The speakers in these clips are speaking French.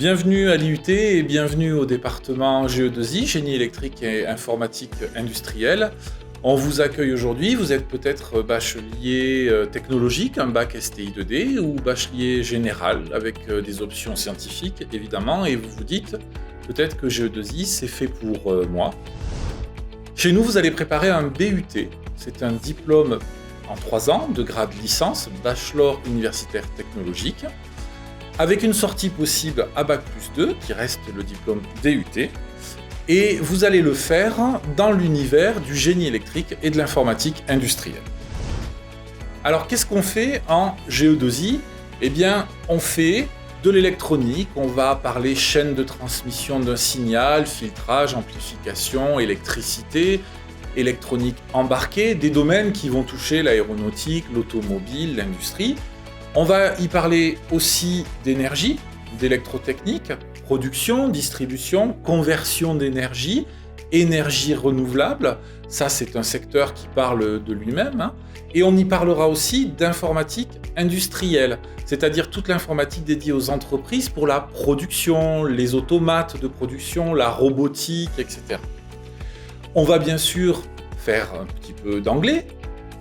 Bienvenue à l'IUT et bienvenue au département GE2I, Génie électrique et informatique industrielle. On vous accueille aujourd'hui, vous êtes peut-être bachelier technologique, un bac STI 2D ou bachelier général avec des options scientifiques évidemment et vous vous dites peut-être que GE2I c'est fait pour moi. Chez nous vous allez préparer un BUT, c'est un diplôme en 3 ans de grade licence, bachelor universitaire technologique, avec une sortie possible à Bac+2, qui reste le diplôme DUT, et vous allez le faire dans l'univers du génie électrique et de l'informatique industrielle. Alors qu'est-ce qu'on fait en GE2I ? Eh bien, on fait de l'électronique, on va parler chaîne de transmission d'un signal, filtrage, amplification, électricité, électronique embarquée, des domaines qui vont toucher l'aéronautique, l'automobile, l'industrie. On va y parler aussi d'énergie, d'électrotechnique, production, distribution, conversion d'énergie, énergie renouvelable. Ça, c'est un secteur qui parle de lui-même. Et on y parlera aussi d'informatique industrielle, c'est-à-dire toute l'informatique dédiée aux entreprises pour la production, les automates de production, la robotique, etc. On va bien sûr faire un petit peu d'anglais,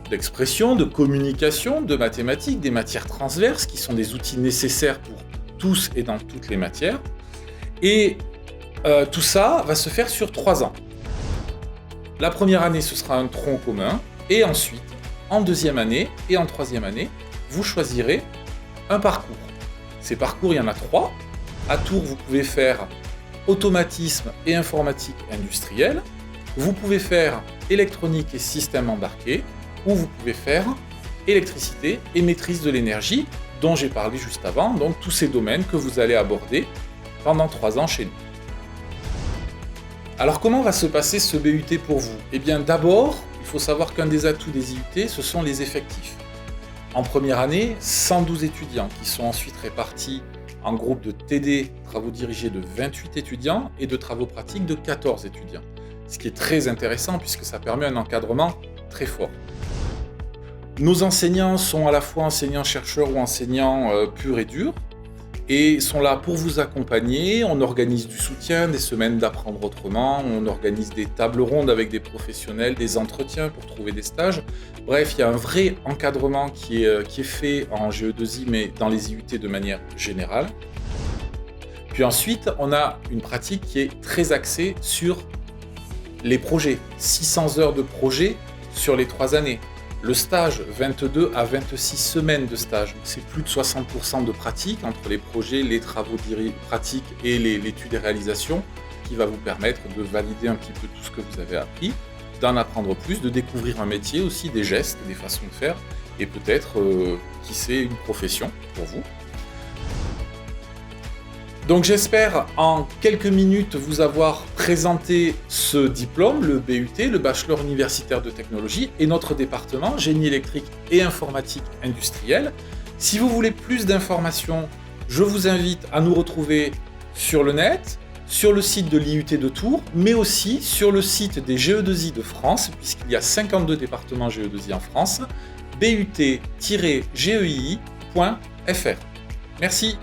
d'expression, de communication, de mathématiques, des matières transverses qui sont des outils nécessaires pour tous et dans toutes les matières. Et tout ça va se faire sur 3 ans. La première année, ce sera un tronc commun. Et ensuite, en deuxième année et en troisième année, vous choisirez un parcours. Ces parcours, il y en a 3. À Tours, vous pouvez faire automatisme et informatique industrielle. Vous pouvez faire électronique et système embarqué. Ou vous pouvez faire électricité et maîtrise de l'énergie, dont j'ai parlé juste avant, donc tous ces domaines que vous allez aborder pendant 3 ans chez nous. Alors comment va se passer ce BUT pour vous ? Eh bien d'abord, il faut savoir qu'un des atouts des IUT, ce sont les effectifs. En première année, 112 étudiants qui sont ensuite répartis en groupes de TD, travaux dirigés de 28 étudiants, et de travaux pratiques de 14 étudiants. Ce qui est très intéressant puisque ça permet un encadrement très fort. Nos enseignants sont à la fois enseignants-chercheurs ou enseignants purs et durs et sont là pour vous accompagner. On organise du soutien, des semaines d'apprendre autrement, on organise des tables rondes avec des professionnels, des entretiens pour trouver des stages. Bref, il y a un vrai encadrement qui est fait en GE2I mais dans les IUT de manière générale. Puis ensuite, on a une pratique qui est très axée sur les projets. 600 heures de projets sur les 3 années. Le stage, 22 à 26 semaines de stage, c'est plus de 60% de pratique entre les projets, les travaux pratiques et l'étude et réalisation qui va vous permettre de valider un petit peu tout ce que vous avez appris, d'en apprendre plus, de découvrir un métier aussi, des gestes, des façons de faire et peut-être, qui sait, une profession pour vous. Donc j'espère en quelques minutes vous avoir présenté ce diplôme, le BUT, le Bachelor universitaire de technologie, et notre département, Génie électrique et informatique industrielle. Si vous voulez plus d'informations, je vous invite à nous retrouver sur le net, sur le site de l'IUT de Tours, mais aussi sur le site des GE2I de France, puisqu'il y a 52 départements GE2I en France, but-gei.fr. Merci.